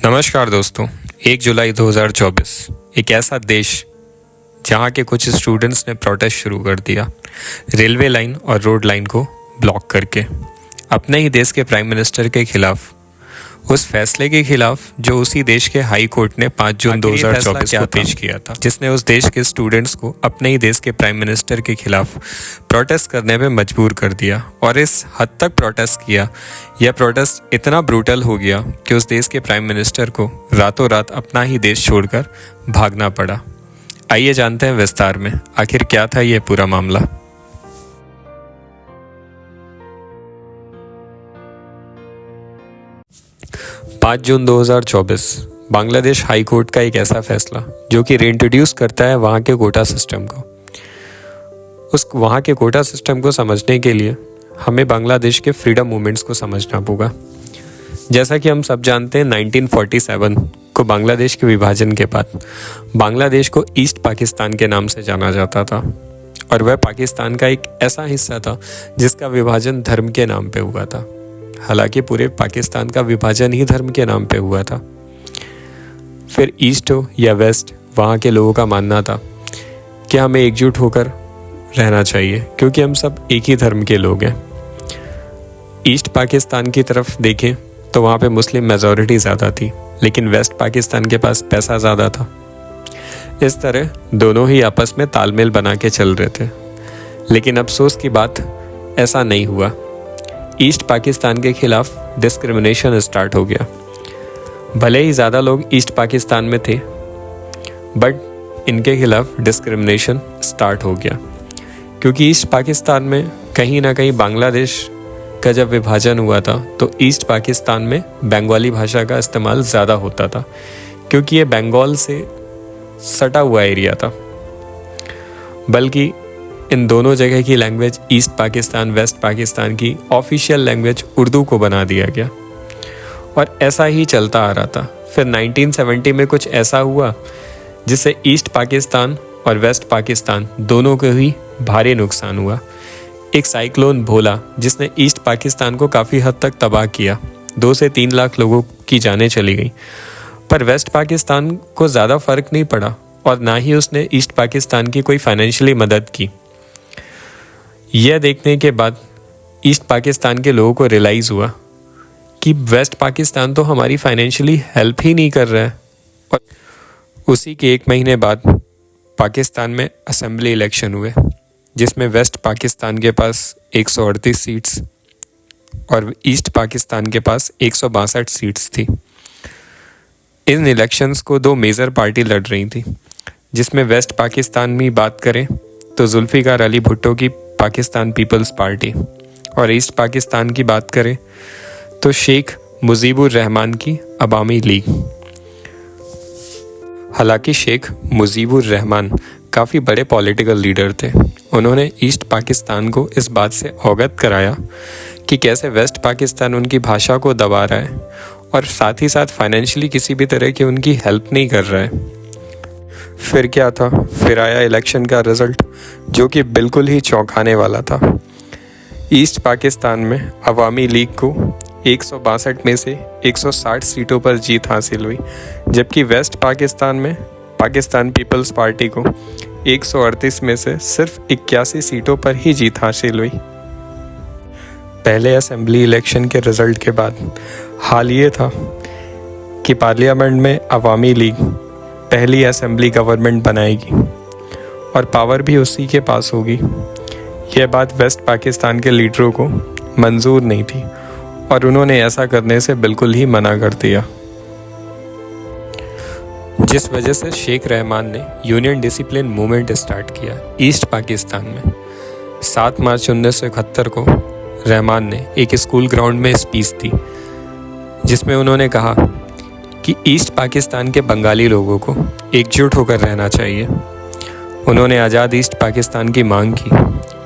नमस्कार दोस्तों। 1 जुलाई 2024 एक ऐसा देश जहां के कुछ स्टूडेंट्स ने प्रोटेस्ट शुरू कर दिया, रेलवे लाइन और रोड लाइन को ब्लॉक करके अपने ही देश के प्राइम मिनिस्टर के खिलाफ, उस फैसले के खिलाफ जो उसी देश के हाई कोर्ट ने 5 जून 2024 को पेश किया था, जिसने उस देश के स्टूडेंट्स को अपने ही देश के प्राइम मिनिस्टर के खिलाफ प्रोटेस्ट करने में मजबूर कर दिया। और इस हद तक प्रोटेस्ट किया, यह प्रोटेस्ट इतना ब्रूटल हो गया कि उस देश के प्राइम मिनिस्टर को रातों रात अपना ही देश छोड़कर भागना पड़ा। आइए जानते हैं विस्तार में आखिर क्या था यह पूरा मामला। पाँच जून 2024 बांग्लादेश हाई कोर्ट का एक ऐसा फैसला जो कि रीइंट्रोड्यूस करता है वहाँ के कोटा सिस्टम को। उस वहाँ के कोटा सिस्टम को समझने के लिए हमें बांग्लादेश के फ्रीडम मूवमेंट्स को समझना होगा। जैसा कि हम सब जानते हैं, 1947 को बांग्लादेश के विभाजन के बाद बांग्लादेश को ईस्ट पाकिस्तान के नाम से जाना जाता था, और वह पाकिस्तान का एक ऐसा हिस्सा था जिसका विभाजन धर्म के नाम पे हुआ था। हालांकि पूरे पाकिस्तान का विभाजन ही धर्म के नाम पे हुआ था। फिर ईस्ट हो या वेस्ट, वहाँ के लोगों का मानना था कि हमें एकजुट होकर रहना चाहिए क्योंकि हम सब एक ही धर्म के लोग हैं। ईस्ट पाकिस्तान की तरफ देखें तो वहाँ पे मुस्लिम मेजॉरिटी ज़्यादा थी, लेकिन वेस्ट पाकिस्तान के पास पैसा ज़्यादा था। इस तरह दोनों ही आपस में तालमेल बना के चल रहे थे। लेकिन अफसोस की बात, ऐसा नहीं हुआ। ईस्ट पाकिस्तान के खिलाफ डिस्क्रिमिनेशन स्टार्ट हो गया। भले ही ज़्यादा लोग ईस्ट पाकिस्तान में थे, बट इनके खिलाफ डिस्क्रिमिनेशन स्टार्ट हो गया क्योंकि ईस्ट पाकिस्तान में कहीं ना कहीं बांग्लादेश का जब विभाजन हुआ था तो ईस्ट पाकिस्तान में बंगाली भाषा का इस्तेमाल ज़्यादा होता था क्योंकि ये बंगाल से सटा हुआ एरिया था। बल्कि इन दोनों जगह की language, east Pakistan west Pakistan की ऑफिशियल लैंग्वेज उर्दू को बना दिया गया, और ऐसा ही चलता आ रहा था। फिर 1970 में कुछ ऐसा हुआ जिससे ईस्ट पाकिस्तान और वेस्ट पाकिस्तान दोनों को ही भारी नुकसान हुआ। एक साइक्लोन भोला जिसने ईस्ट पाकिस्तान को काफ़ी हद तक तबाह किया। 2 से 3 लाख लोगों की जानें चली गई, पर वेस्ट पाकिस्तान को ज़्यादा फर्क नहीं पड़ा और ना ही उसने ईस्ट पाकिस्तान की कोई फाइनेंशियली मदद की। यह देखने के बाद ईस्ट पाकिस्तान के लोगों को रियलाइज़ हुआ कि वेस्ट पाकिस्तान तो हमारी फाइनेंशियली हेल्प ही नहीं कर रहा है। और उसी के 1 महीने बाद पाकिस्तान में असेंबली इलेक्शन हुए जिसमें वेस्ट पाकिस्तान के पास 138 सीट्स और ईस्ट पाकिस्तान के पास 162 सीट्स थी। इन इलेक्शंस को 2 मेजर पार्टी लड़ रही थी, जिसमें वेस्ट पाकिस्तान में बात करें तो जुल्फिकार अली भुट्टो की पाकिस्तान पीपल्स पार्टी, और ईस्ट पाकिस्तान की बात करें तो शेख मुजीबुर रहमान की अवामी लीग। हालांकि शेख मुजीबुर रहमान काफ़ी बड़े पॉलिटिकल लीडर थे। उन्होंने ईस्ट पाकिस्तान को इस बात से अवगत कराया कि कैसे वेस्ट पाकिस्तान उनकी भाषा को दबा रहा है और साथ ही साथ फाइनेंशियली किसी भी तरह की उनकी हेल्प नहीं कर रहा है। फिर क्या था, फिर आया इलेक्शन का रिज़ल्ट जो कि बिल्कुल ही चौंकाने वाला था। ईस्ट पाकिस्तान में अवामी लीग को 162 में से 160 सीटों पर जीत हासिल हुई, जबकि वेस्ट पाकिस्तान में पाकिस्तान पीपल्स पार्टी को 138 में से सिर्फ 81 सीटों पर ही जीत हासिल हुई। पहले असेंबली इलेक्शन के रिज़ल्ट के बाद हाल ये था कि पार्लियामेंट में अवामी लीग पहली असेंबली गवर्नमेंट बनाएगी और पावर भी उसी के पास होगी। यह बात वेस्ट पाकिस्तान के लीडरों को मंजूर नहीं थी और उन्होंने ऐसा करने से बिल्कुल ही मना कर दिया, जिस वजह से शेख रहमान ने यूनियन डिसिप्लिन मूवमेंट स्टार्ट किया ईस्ट पाकिस्तान में। 7 मार्च 1971 को रहमान ने एक स्कूल ग्राउंड में स्पीच दी जिसमें उन्होंने कहा कि ईस्ट पाकिस्तान के बंगाली लोगों को एकजुट होकर रहना चाहिए। उन्होंने आज़ाद ईस्ट पाकिस्तान की मांग की।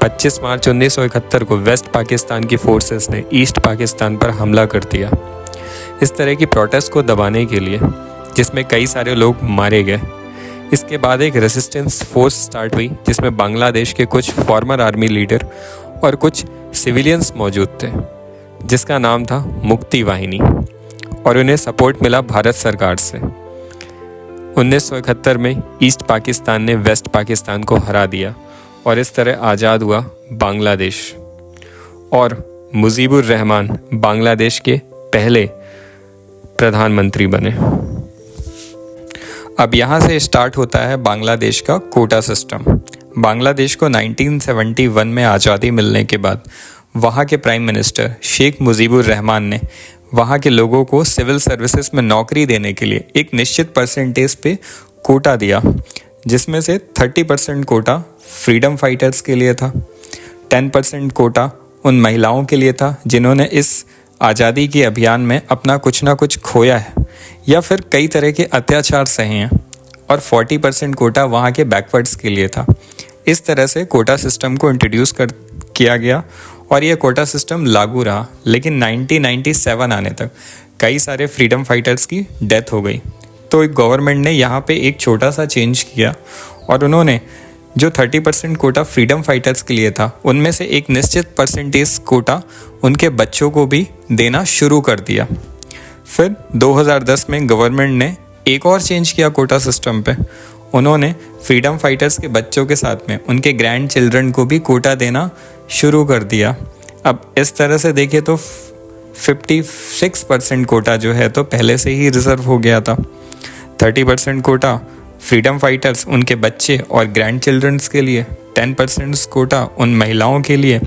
25 मार्च 1971 को वेस्ट पाकिस्तान की फोर्सेस ने ईस्ट पाकिस्तान पर हमला कर दिया इस तरह की प्रोटेस्ट को दबाने के लिए, जिसमें कई सारे लोग मारे गए। इसके बाद एक रेजिस्टेंस फोर्स स्टार्ट हुई जिसमें बांग्लादेश के कुछ फॉर्मर आर्मी लीडर और कुछ सिविलियंस मौजूद थे, जिसका नाम था मुक्ति वाहिनी। और उन्हें सपोर्ट मिला भारत सरकार से। 1971 में ईस्ट पाकिस्तान ने वेस्ट पाकिस्तान को हरा दिया और इस तरह आज़ाद हुआ बांग्लादेश और मुजीबुर रहमान बांग्लादेश के पहले प्रधानमंत्री बने। अब यहाँ से स्टार्ट होता है बांग्लादेश का कोटा सिस्टम। बांग्लादेश को 1971 में आज़ादी मिलने के बाद वहाँ के प्राइम मिनिस्टर शेख मुजीबुर रहमान ने वहाँ के लोगों को सिविल सर्विसेज में नौकरी देने के लिए एक निश्चित परसेंटेज पे कोटा दिया, जिसमें से 30% कोटा फ्रीडम फाइटर्स के लिए था, 10% कोटा उन महिलाओं के लिए था जिन्होंने इस आज़ादी के अभियान में अपना कुछ ना कुछ खोया है या फिर कई तरह के अत्याचार सहे हैं, और 40% कोटा वहाँ के बैकवर्ड्स के लिए था। इस तरह से कोटा सिस्टम को इंट्रोड्यूस किया गया और यह कोटा सिस्टम लागू रहा, लेकिन 1997 आने तक कई सारे फ्रीडम फाइटर्स की डेथ हो गई। तो गवर्नमेंट ने यहाँ पे एक छोटा सा चेंज किया और उन्होंने जो 30% कोटा फ्रीडम फाइटर्स के लिए था, उनमें से एक निश्चित परसेंटेज कोटा उनके बच्चों को भी देना शुरू कर दिया। फिर 2010 में गवर्नमेंट ने एक और चेंज किया कोटा सिस्टम पे। उन्होंने फ्रीडम फाइटर्स के बच्चों के साथ में उनके ग्रैंड चिल्ड्रन को भी कोटा देना शुरू कर दिया। अब इस तरह से देखें तो 56% कोटा जो है तो पहले से ही रिजर्व हो गया था। 30% कोटा फ्रीडम फाइटर्स, उनके बच्चे और ग्रैंड चिल्ड्रंस के लिए, 10% कोटा उन महिलाओं के लिए,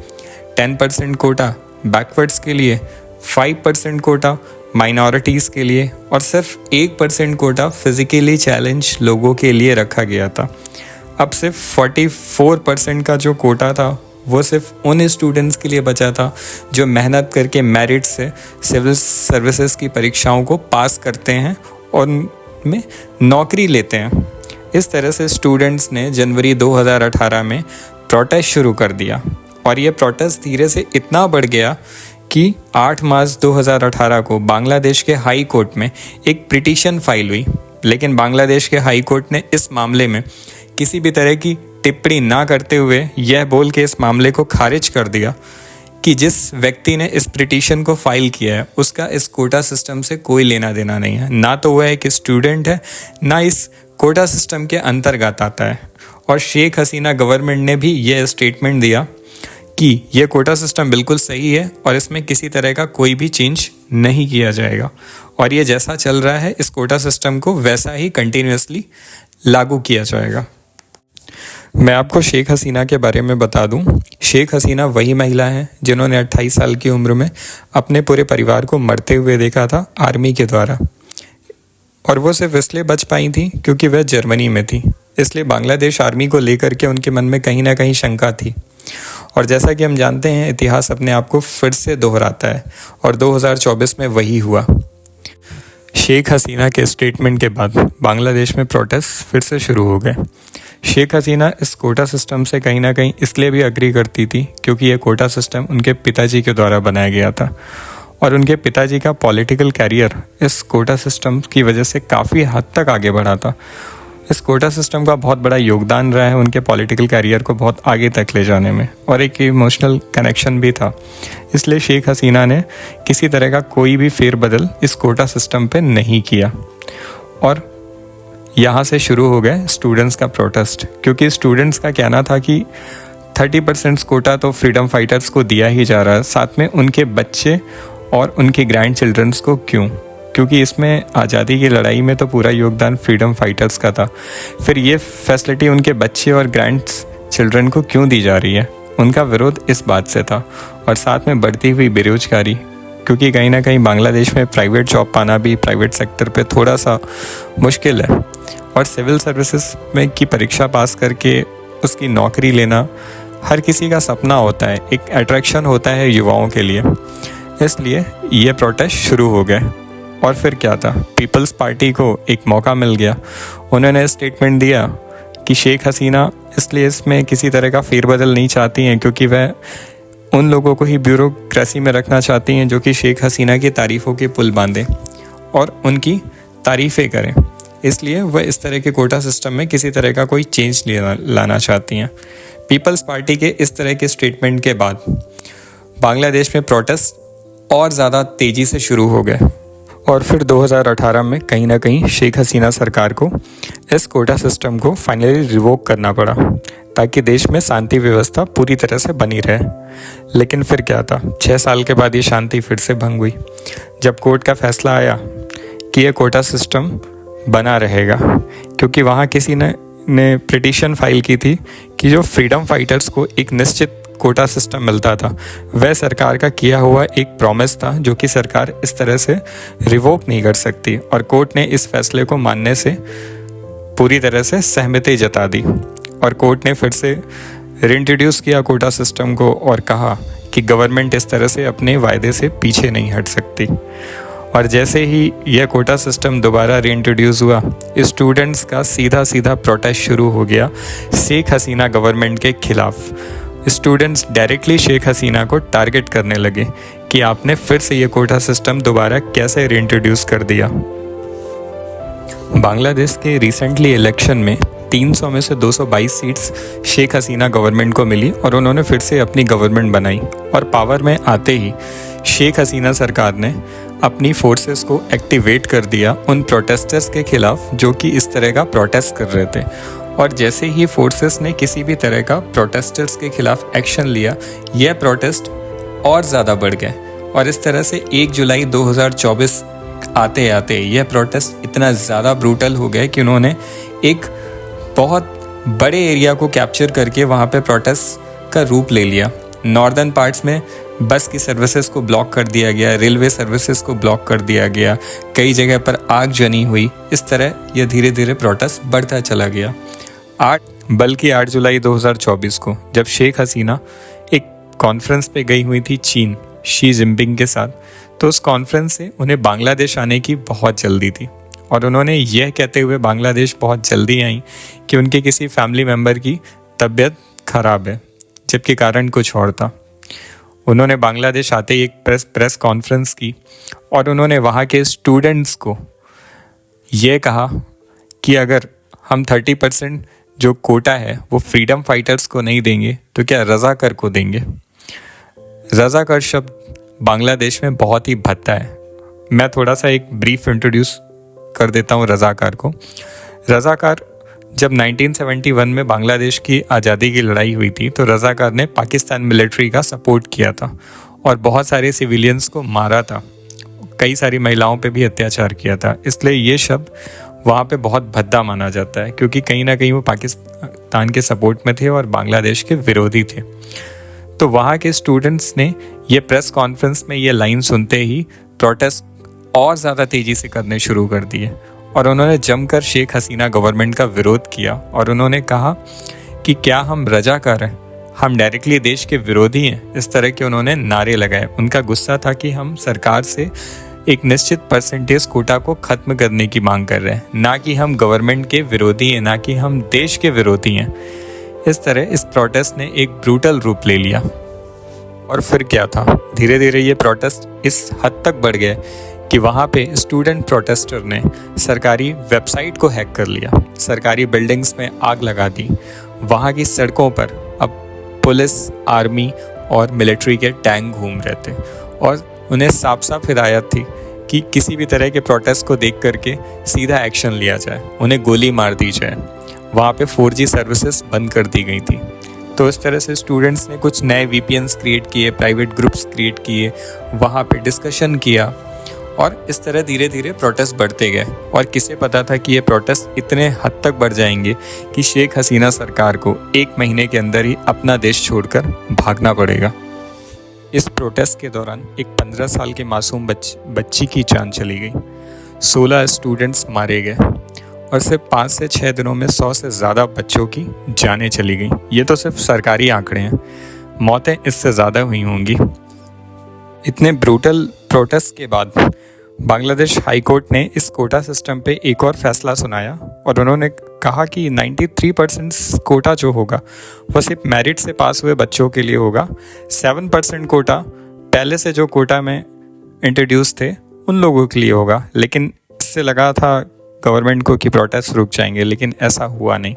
10% कोटा बैकवर्ड्स के लिए, 5% कोटा माइनॉरिटीज़ के लिए और सिर्फ 1% कोटा फिज़िकली चैलेंज लोगों के लिए रखा गया था। अब सिर्फ 44% का जो कोटा था वो सिर्फ उन स्टूडेंट्स के लिए बचा था जो मेहनत करके मेरिट से सिविल सर्विसेज की परीक्षाओं को पास करते हैं और में नौकरी लेते हैं। इस तरह से स्टूडेंट्स ने जनवरी 2018 में प्रोटेस्ट शुरू कर दिया और ये प्रोटेस्ट धीरे से इतना बढ़ गया कि 8 मार्च 2018 को बांग्लादेश के हाई कोर्ट में एक पिटीशन फाइल हुई, लेकिन बांग्लादेश के हाई कोर्ट ने इस मामले में किसी भी तरह की टिप्पणी ना करते हुए यह बोल के इस मामले को खारिज कर दिया कि जिस व्यक्ति ने इस पिटीशन को फाइल किया है उसका इस कोटा सिस्टम से कोई लेना देना नहीं है, ना तो वह एक स्टूडेंट है ना इस कोटा सिस्टम के अंतर्गत आता है। और शेख हसीना गवर्नमेंट ने भी यह स्टेटमेंट दिया कि यह कोटा सिस्टम बिल्कुल सही है और इसमें किसी तरह का कोई भी चेंज नहीं किया जाएगा और ये जैसा चल रहा है इस कोटा सिस्टम को वैसा ही कंटिन्यूसली लागू किया जाएगा। मैं आपको शेख हसीना के बारे में बता दूं, शेख हसीना वही महिला हैं जिन्होंने 28 साल की उम्र में अपने पूरे परिवार को मरते हुए देखा था आर्मी के द्वारा, और वो सिर्फ इसलिए बच पाई थी क्योंकि वह जर्मनी में थी। इसलिए बांग्लादेश आर्मी को लेकर के उनके मन में कहीं ना कहीं शंका थी। और जैसा कि हम जानते हैं इतिहास अपने आप को फिर से दोहराता है और 2024 में वही हुआ। शेख हसीना के स्टेटमेंट के बाद बांग्लादेश में प्रोटेस्ट फिर से शुरू हो गए। शेख हसीना इस कोटा सिस्टम से कहीं ना कहीं इसलिए भी अग्री करती थी क्योंकि यह कोटा सिस्टम उनके पिताजी के द्वारा बनाया गया था और उनके पिताजी का पॉलिटिकल कैरियर इस कोटा सिस्टम की वजह से काफ़ी हद तक आगे बढ़ा था। इस कोटा सिस्टम का बहुत बड़ा योगदान रहा है उनके पॉलिटिकल कैरियर को बहुत आगे तक ले जाने में, और एक इमोशनल कनेक्शन भी था। इसलिए शेख हसीना ने किसी तरह का कोई भी फेरबदल इस कोटा सिस्टम पे नहीं किया और यहाँ से शुरू हो गए स्टूडेंट्स का प्रोटेस्ट, क्योंकि स्टूडेंट्स का कहना था कि 30% कोटा तो फ्रीडम फाइटर्स को दिया ही जा रहा है, साथ में उनके बच्चे और उनके ग्रैंड चिल्ड्रंस को क्यों, क्योंकि इसमें आज़ादी की लड़ाई में तो पूरा योगदान फ्रीडम फाइटर्स का था। फिर ये फैसिलिटी उनके बच्चे और ग्रैंड चिल्ड्रन को क्यों दी जा रही है, उनका विरोध इस बात से था। और साथ में बढ़ती हुई बेरोजगारी, क्योंकि कहीं ना कहीं बांग्लादेश में प्राइवेट जॉब पाना भी प्राइवेट सेक्टर पे थोड़ा सा मुश्किल है और सिविल सर्विसेज में की परीक्षा पास करके उसकी नौकरी लेना हर किसी का सपना होता है, एक अट्रैक्शन होता है युवाओं के लिए। इसलिए ये प्रोटेस्ट शुरू हो गए और फिर क्या था, पीपल्स पार्टी को एक मौका मिल गया। उन्होंने स्टेटमेंट दिया कि शेख हसीना इसलिए इसमें किसी तरह का फेरबदल नहीं चाहती हैं क्योंकि वह उन लोगों को ही ब्यूरोक्रेसी में रखना चाहती हैं जो कि शेख हसीना की तारीफ़ों के पुल बांधें और उनकी तारीफ़ें करें। इसलिए वह इस तरह के कोटा सिस्टम में किसी तरह का कोई चेंज लाना चाहती हैं। पीपल्स पार्टी के इस तरह के स्टेटमेंट के बाद बांग्लादेश में प्रोटेस्ट और ज़्यादा तेज़ी से शुरू हो गए और फिर 2018 में कहीं ना कहीं शेख हसीना सरकार को इस कोटा सिस्टम को फाइनली रिवोक करना पड़ा ताकि देश में शांति व्यवस्था पूरी तरह से बनी रहे। लेकिन फिर क्या था, 6 साल के बाद ये शांति फिर से भंग हुई जब कोर्ट का फैसला आया कि ये कोटा सिस्टम बना रहेगा, क्योंकि वहाँ किसी ने पिटीशन फाइल की थी कि जो फ्रीडम फाइटर्स को एक निश्चित कोटा सिस्टम मिलता था वह सरकार का किया हुआ एक प्रॉमिस था जो कि सरकार इस तरह से रिवोक नहीं कर सकती। और कोर्ट ने इस फैसले को मानने से पूरी तरह से सहमति जता दी और कोर्ट ने फिर से रिइंट्रोड्यूस किया कोटा सिस्टम को और कहा कि गवर्नमेंट इस तरह से अपने वायदे से पीछे नहीं हट सकती। और जैसे ही यह कोटा सिस्टम दोबारा रिइंट्रोड्यूस हुआ, स्टूडेंट्स का सीधा प्रोटेस्ट शुरू हो गया शेख हसीना गवर्नमेंट के खिलाफ। स्टूडेंट्स डायरेक्टली शेख हसीना को टारगेट करने लगे कि आपने फिर से ये कोटा सिस्टम दोबारा कैसे रिइंट्रोड्यूस कर दिया। बांग्लादेश के रिसेंटली इलेक्शन में 300 में से 222 सीट्स शेख हसीना गवर्नमेंट को मिली और उन्होंने फिर से अपनी गवर्नमेंट बनाई। और पावर में आते ही शेख हसीना सरकार ने अपनी फोर्सेस को एक्टिवेट कर दिया उन प्रोटेस्टर्स के खिलाफ जो कि इस तरह का प्रोटेस्ट कर रहे थे। और जैसे ही फोर्सेस ने किसी भी तरह का प्रोटेस्टर्स के खिलाफ एक्शन लिया, यह प्रोटेस्ट और ज़्यादा बढ़ गए और इस तरह से 1 जुलाई 2024 आते आते यह प्रोटेस्ट इतना ज़्यादा ब्रूटल हो गया कि उन्होंने एक बहुत बड़े एरिया को कैप्चर करके वहाँ पे प्रोटेस्ट का रूप ले लिया। नॉर्दर्न पार्ट्स में बस की सर्विसेज को ब्लॉक कर दिया गया, रेलवे सर्विसेज को ब्लॉक कर दिया गया, कई जगह पर आग जनी हुई। इस तरह यह धीरे धीरे प्रोटेस्ट बढ़ता चला गया। 8 जुलाई 2024 को जब शेख हसीना एक कॉन्फ्रेंस पे गई हुई थी चीन शी जिनपिंग के साथ, तो उस कॉन्फ्रेंस से उन्हें बांग्लादेश आने की बहुत जल्दी थी और उन्होंने यह कहते हुए बांग्लादेश बहुत जल्दी आई कि उनके किसी फैमिली मेम्बर की तबीयत खराब है, जबकि कारण कुछ और था। उन्होंने बांग्लादेश आते ही एक प्रेस कॉन्फ्रेंस की और उन्होंने वहाँ के स्टूडेंट्स को ये कहा कि अगर हम 30% जो कोटा है वो फ्रीडम फाइटर्स को नहीं देंगे तो क्या रज़ाकर को देंगे। रज़ाकर शब्द बांग्लादेश में बहुत ही भद्दा है। मैं थोड़ा सा एक ब्रीफ इंट्रोड्यूस कर देता हूँ रज़ाकार को। रज़ाकार जब 1971 में बांग्लादेश की आज़ादी की लड़ाई हुई थी तो रज़ाकार ने पाकिस्तान मिलिट्री का सपोर्ट किया था और बहुत सारे सिविलियंस को मारा था, कई सारी महिलाओं पे भी अत्याचार किया था। इसलिए ये शब्द वहाँ पे बहुत भद्दा माना जाता है क्योंकि कहीं ना कहीं वो पाकिस्तान के सपोर्ट में थे और बांग्लादेश के विरोधी थे। तो वहाँ के स्टूडेंट्स ने ये प्रेस कॉन्फ्रेंस में ये लाइन सुनते ही प्रोटेस्ट और ज़्यादा तेज़ी से करने शुरू कर दिए और उन्होंने जमकर शेख हसीना गवर्नमेंट का विरोध किया और उन्होंने कहा कि क्या हम रज़ाकार हैं, हम डायरेक्टली देश के विरोधी हैं। इस तरह के उन्होंने नारे लगाए। उनका गुस्सा था कि हम सरकार से एक निश्चित परसेंटेज कोटा को ख़त्म करने की मांग कर रहे हैं, ना कि हम गवर्नमेंट के विरोधी हैं, ना कि हम देश के विरोधी हैं। इस तरह इस प्रोटेस्ट ने एक ब्रूटल रूप ले लिया। और फिर क्या था, धीरे धीरे ये प्रोटेस्ट इस हद तक बढ़ गए कि वहाँ पे स्टूडेंट प्रोटेस्टर ने सरकारी वेबसाइट को हैक कर लिया, सरकारी बिल्डिंग्स में आग लगा दी। वहाँ की सड़कों पर अब पुलिस, आर्मी और मिलिट्री के टैंक घूम रहे थे और उन्हें साफ साफ हिदायत थी कि किसी भी तरह के प्रोटेस्ट को देख करके सीधा एक्शन लिया जाए, उन्हें गोली मार दी जाए। वहाँ पे 4G सर्विसेज बंद कर दी गई थी। तो इस तरह से स्टूडेंट्स ने कुछ नए VPNs क्रिएट किए, प्राइवेट ग्रुप्स क्रिएट किए, वहाँ पे डिस्कशन किया और इस तरह धीरे धीरे प्रोटेस्ट बढ़ते गए। और किसे पता था कि ये प्रोटेस्ट इतने हद तक बढ़ जाएंगे कि शेख हसीना सरकार को 1 महीने के अंदर ही अपना देश छोड़कर भागना पड़ेगा। इस प्रोटेस्ट के दौरान एक 15 साल के मासूम बच्ची की जान चली गई, 16 स्टूडेंट्स मारे गए और सिर्फ 5 से 6 दिनों में 100 से ज़्यादा बच्चों की जानें चली गई। ये तो सिर्फ सरकारी आंकड़े हैं, मौतें इससे ज़्यादा हुई होंगी। इतने ब्रूटल प्रोटेस्ट के बाद बांग्लादेश हाई कोर्ट ने इस कोटा सिस्टम पे एक और फैसला सुनाया और उन्होंने कहा कि 93% कोटा जो होगा वो सिर्फ मेरिट से पास हुए बच्चों के लिए होगा। 7% कोटा पहले से जो कोटा में इंट्रोड्यूस थे उन लोगों के लिए होगा। लेकिन इससे लगा था गवर्नमेंट को कि प्रोटेस्ट रुक जाएंगे, लेकिन ऐसा हुआ नहीं।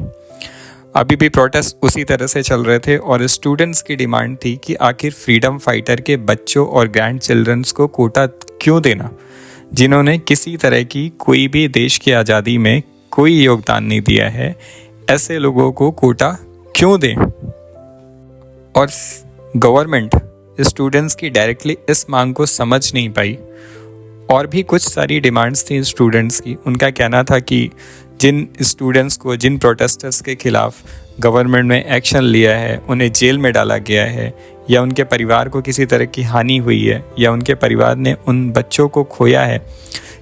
अभी भी प्रोटेस्ट उसी तरह से चल रहे थे और स्टूडेंट्स की डिमांड थी कि आखिर फ्रीडम फाइटर के बच्चों और ग्रैंड चिल्ड्रंस को कोटा क्यों देना, जिन्होंने किसी तरह की कोई भी देश की आज़ादी में कोई योगदान नहीं दिया है, ऐसे लोगों को कोटा क्यों दें? और गवर्नमेंट स्टूडेंट्स की डायरेक्टली इस मांग को समझ नहीं पाई। और भी कुछ सारी डिमांड्स थी स्टूडेंट्स की। उनका कहना था कि जिन स्टूडेंट्स को, जिन प्रोटेस्टर्स के खिलाफ गवर्नमेंट ने एक्शन लिया है, उन्हें जेल में डाला गया है, या उनके परिवार को किसी तरह की हानि हुई है, या उनके परिवार ने उन बच्चों को खोया है,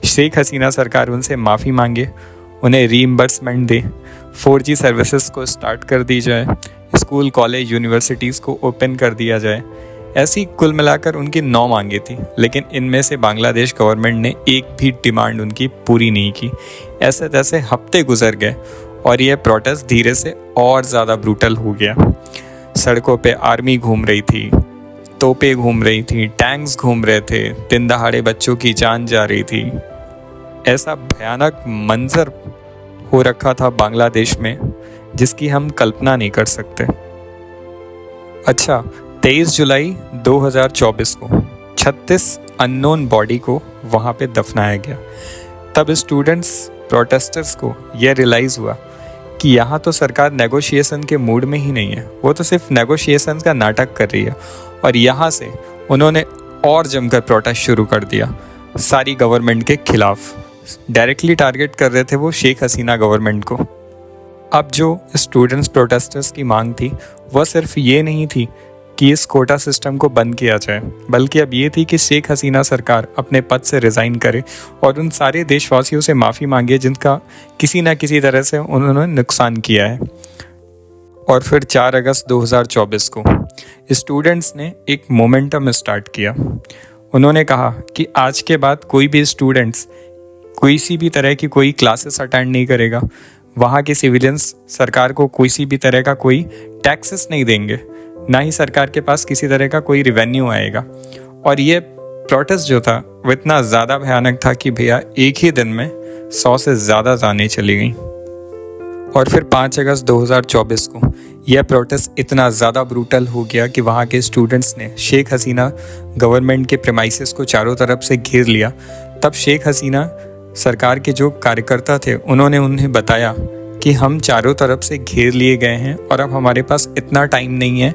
शेख हसीना सरकार उनसे माफ़ी मांगे, उन्हें रीइंबर्समेंट दे, 4G सर्विसेज को स्टार्ट कर दी जाए, स्कूल, कॉलेज, यूनिवर्सिटीज़ को ओपन कर दिया जाए। ऐसी कुल मिलाकर उनकी 9 मांगे थी, लेकिन इनमें से बांग्लादेश गवर्नमेंट ने एक भी डिमांड उनकी पूरी नहीं की। ऐसे तैसे हफ्ते गुजर गए और यह प्रोटेस्ट धीरे से और ज़्यादा ब्रूटल हो गया। सड़कों पे आर्मी घूम रही थी, तोपें घूम रही थी, टैंक्स घूम रहे थे, दिन दहाड़े बच्चों की जान जा रही थी। ऐसा भयानक मंजर हो रखा था बांग्लादेश में जिसकी हम कल्पना नहीं कर सकते। अच्छा, 23 जुलाई 2024 को 36 अननोन बॉडी को वहाँ पे दफनाया गया। तब स्टूडेंट्स, प्रोटेस्टर्स को यह रियलाइज़ हुआ कि यहाँ तो सरकार नेगोशिएशन के मूड में ही नहीं है, वो तो सिर्फ नेगोशिएशन का नाटक कर रही है। और यहाँ से उन्होंने और जमकर प्रोटेस्ट शुरू कर दिया सारी गवर्नमेंट के खिलाफ। डायरेक्टली टारगेट कर रहे थे वो शेख हसीना गवर्नमेंट को। अब जो स्टूडेंट्स प्रोटेस्टर्स की मांग थी वह सिर्फ ये नहीं थी कि इस कोटा सिस्टम को बंद किया जाए, बल्कि अब ये थी कि शेख हसीना सरकार अपने पद से रिज़ाइन करे और उन सारे देशवासियों से माफ़ी मांगे जिनका किसी न किसी तरह से उन्होंने नुकसान किया है। और फिर 4 अगस्त 2024 को स्टूडेंट्स ने एक मोमेंटम स्टार्ट किया। उन्होंने कहा कि आज के बाद कोई भी स्टूडेंट्स किसी भी तरह की कोई क्लासेस अटेंड नहीं करेगा, वहाँ के सिविलियंस सरकार को किसी भी तरह का कोई टैक्सेस नहीं देंगे, ना ही सरकार के पास किसी तरह का कोई रिवेन्यू आएगा। और ये प्रोटेस्ट जो था वो इतना ज़्यादा भयानक था कि भैया एक ही दिन में 100 से ज़्यादा जानें चली गई। और फिर 5 अगस्त 2024 को यह प्रोटेस्ट इतना ज़्यादा ब्रूटल हो गया कि वहाँ के स्टूडेंट्स ने शेख हसीना गवर्नमेंट के प्रेमाइसेस को चारों तरफ से घेर लिया। तब शेख हसीना सरकार के जो कार्यकर्ता थे उन्होंने उन्हें बताया कि हम चारों तरफ से घेर लिए गए हैं और अब हमारे पास इतना टाइम नहीं है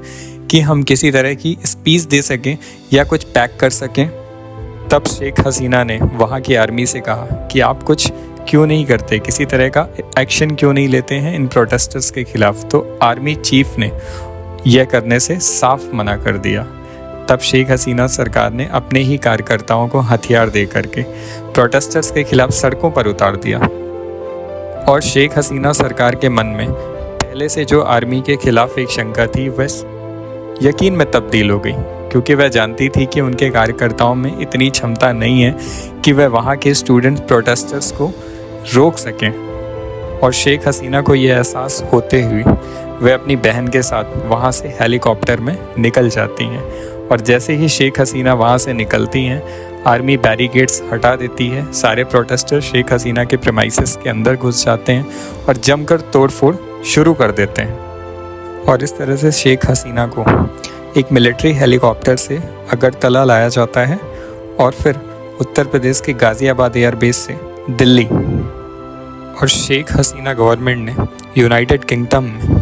कि हम किसी तरह की स्पीच दे सकें या कुछ पैक कर सकें। तब शेख हसीना ने वहाँ की आर्मी से कहा कि आप कुछ क्यों नहीं करते, किसी तरह का एक्शन क्यों नहीं लेते हैं इन प्रोटेस्टर्स के खिलाफ। तो आर्मी चीफ ने यह करने से साफ मना कर दिया। तब शेख हसीना सरकार ने अपने ही कार्यकर्ताओं को हथियार दे करके प्रोटेस्टर्स के खिलाफ सड़कों पर उतार दिया। और शेख हसीना सरकार के मन में पहले से जो आर्मी के खिलाफ एक शंका थी वह यकीन में तब्दील हो गई, क्योंकि वह जानती थी कि उनके कार्यकर्ताओं में इतनी क्षमता नहीं है कि वह वहाँ के स्टूडेंट प्रोटेस्टर्स को रोक सकें। और शेख हसीना को यह एहसास होते हुए वह अपनी बहन के साथ वहाँ से हेलीकॉप्टर में निकल जाती हैं। और जैसे ही शेख हसीना वहाँ से निकलती हैं, आर्मी बैरिकेड्स हटा देती है, सारे प्रोटेस्टर शेख हसीना के प्रेमाइसेस के अंदर घुस जाते हैं और जमकर तोड़फोड़ शुरू कर देते हैं। और इस तरह से शेख हसीना को एक मिलिट्री हेलीकॉप्टर से अगरतला लाया जाता है और फिर उत्तर प्रदेश के गाज़ियाबाद एयरबेस से दिल्ली। और शेख हसीना गवर्नमेंट ने यूनाइटेड किंगडम में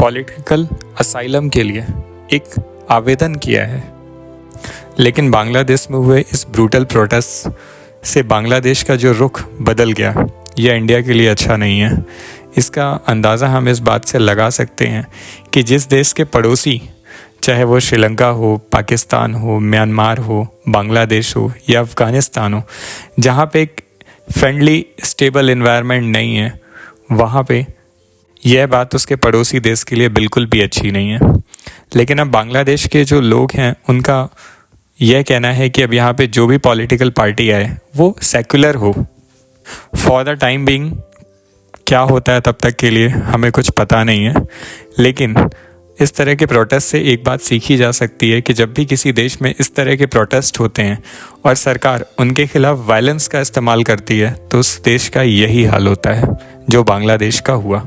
पॉलिटिकल असाइलम के लिए एक आवेदन किया है। लेकिन बांग्लादेश में हुए इस ब्रूटल प्रोटेस्ट से बांग्लादेश का जो रुख बदल गया, यह इंडिया के लिए अच्छा नहीं है। इसका अंदाज़ा हम इस बात से लगा सकते हैं कि जिस देश के पड़ोसी, चाहे वो श्रीलंका हो, पाकिस्तान हो, म्यांमार हो, बांग्लादेश हो या अफ़गानिस्तान हो, जहाँ पे एक फ्रेंडली स्टेबल एनवायरनमेंट नहीं है, वहाँ पे यह बात उसके पड़ोसी देश के लिए बिल्कुल भी अच्छी नहीं है। लेकिन अब बांग्लादेश के जो लोग हैं उनका यह कहना है कि अब यहाँ पे जो भी पॉलिटिकल पार्टी आए वो सेक्युलर हो। फॉर द टाइम बीइंग क्या होता है तब तक के लिए हमें कुछ पता नहीं है। लेकिन इस तरह के प्रोटेस्ट से एक बात सीखी जा सकती है कि जब भी किसी देश में इस तरह के प्रोटेस्ट होते हैं और सरकार उनके खिलाफ वायलेंस का इस्तेमाल करती है तो उस देश का यही हाल होता है जो बांग्लादेश का हुआ।